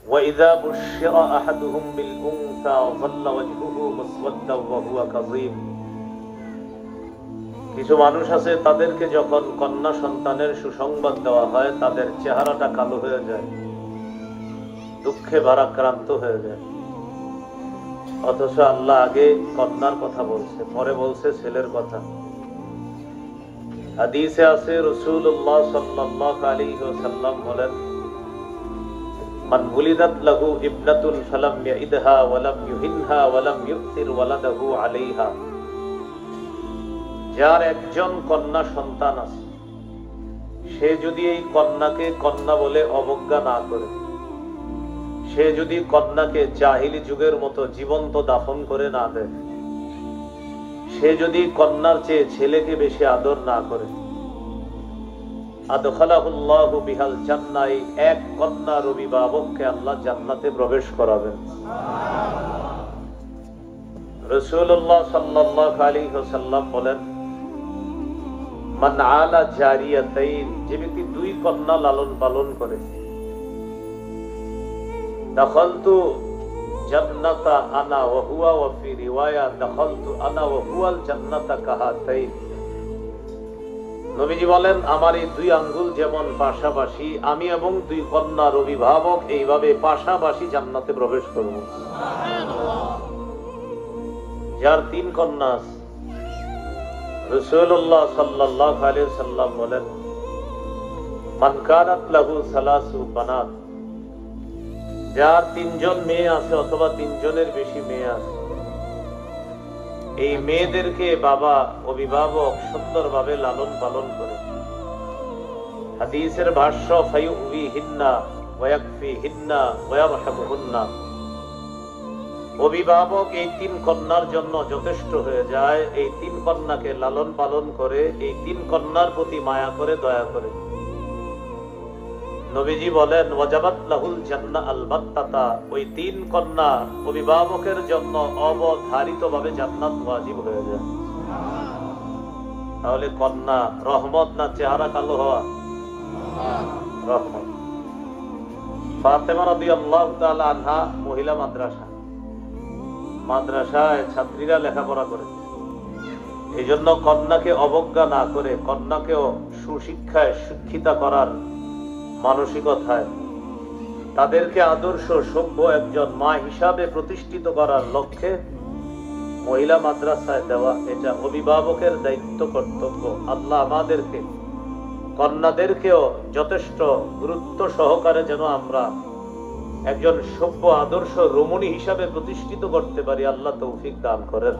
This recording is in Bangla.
وإذا بشر أحدهم بالأنثى ظل وجهه مسودا وهو كظيم। কিছু মানুষ আছে তাদেরকে যখন কন্যা সন্তানের সুসংবাদ দেওয়া হয় তাদের চেহারাটা কালো হয়ে যায়, দুঃখে ভারাক্রান্ত হয়ে যায়। অথচ আল্লাহ আগে কন্যার কথা বলছে, পরে বলছে ছেলের কথা। হাদিসে আছে রাসূলুল্লাহ সাল্লাল্লাহু আলাইহি ওয়াসাল্লাম বলেন, মান উলিদাত লাহু ইবনাতুন ফালাম ইয়াইদহা ওয়া লাম ইউহিনহা ওয়া লাম ইউথির ওয়ালাদাহু আলাইহা। যার একজন কন্যা সন্তান আছে, সে যদি এই কন্যাকে কন্যা বলে অবজ্ঞা না করে, সে যদি কন্যাকে জাহিলি যুগের মতো জীবন্ত দাফন করে না দেয়, সে যদি কন্যার চেয়ে ছেলেকে বেশি আদর না করে, আদখালাহুল্লাহু বিহাল জান্নাহ, এক কন্যার অভিভাবককে আল্লাহ জান্নাতে প্রবেশ করাবেন। রাসূলুল্লাহ সাল্লাল্লাহু আলাইহি ওয়াসাল্লাম বলেন, মান আলা জারিয়াতাইন, যে ব্যক্তি দুই কন্যা লালন পালন করে, দাখালতু জান্নাতা আনা ওয়া হুয়া ওয়া ফি রিওয়ায়া দাখালতু আনা ওয়া হুয়াল জান্নাতা কাহাতাইন। নবীজি বলেন, আমার এই দুই আঙ্গুল যেমন পাশাপাশি, আমি এবং দুই কন্যার অভিভাবক এইভাবে পাশাপাশি জান্নাতে প্রবেশ করব। যার তিন কন্যা আছে, রাসূলুল্লাহ সাল্লাল্লাহু আলাইহি ওয়াসাল্লাম বলেন, মান কানাত লাহু সালাসু বানাত, যার তিনজন মেয়ে আছে অথবা তিনজনের বেশি মেয়ে আছে, এই মেয়েদেরকে বাবা অভিভাবক সুন্দরভাবে লালন পালন করে। হাদিসের ভাষ্য, ফায়ুবিহিন্না ওয়া ইয়াকফিহিন্না ওয়া ইয়ারহামুহুন্না, অভিভাবক এই তিন কন্যার জন্য যথেষ্ট হয়ে যায়, এই তিন কন্যাকে লালন পালন করে, এই তিন কন্যার প্রতি মায়া করে, দয়া করে। নবীজি বলেন, ওয়াজাবাত লাহুল জান্নাহ আলবাত্তাতা, ওই তিন কন্যা অভিভাবকের জন্য অবধারিতভাবে জান্নাত ওয়াজিব হয়ে যায়। তাহলে কন্যা রহমত না চেহারা কালো হওয়া? রহমত। ফাতেমা রাদিয়াল্লাহু তাআলা আনহা মহিলা মাদ্রাসায় ছাত্রীরা লেখাপড়া করে, এই জন্য কন্যাকে অবজ্ঞা না করে, কন্যাকেও সুশিক্ষায় শিক্ষিতা করার মানসিকতায়, তাদেরকে আদর্শ সভ্য একজন মা হিসাবে প্রতিষ্ঠিত করার লক্ষ্যে মহিলা মাদ্রাসায় দেওয়া, এটা অভিভাবকের দায়িত্ব, কর্তব্য। আল্লাহ আমাদেরকে কন্যাদেরকেও যথেষ্ট গুরুত্ব সহকারে যেন আমরা একজন সভ্য আদর্শ রমণী হিসাবে প্রতিষ্ঠিত করতে পারি, আল্লাহ তৌফিক দান করেন।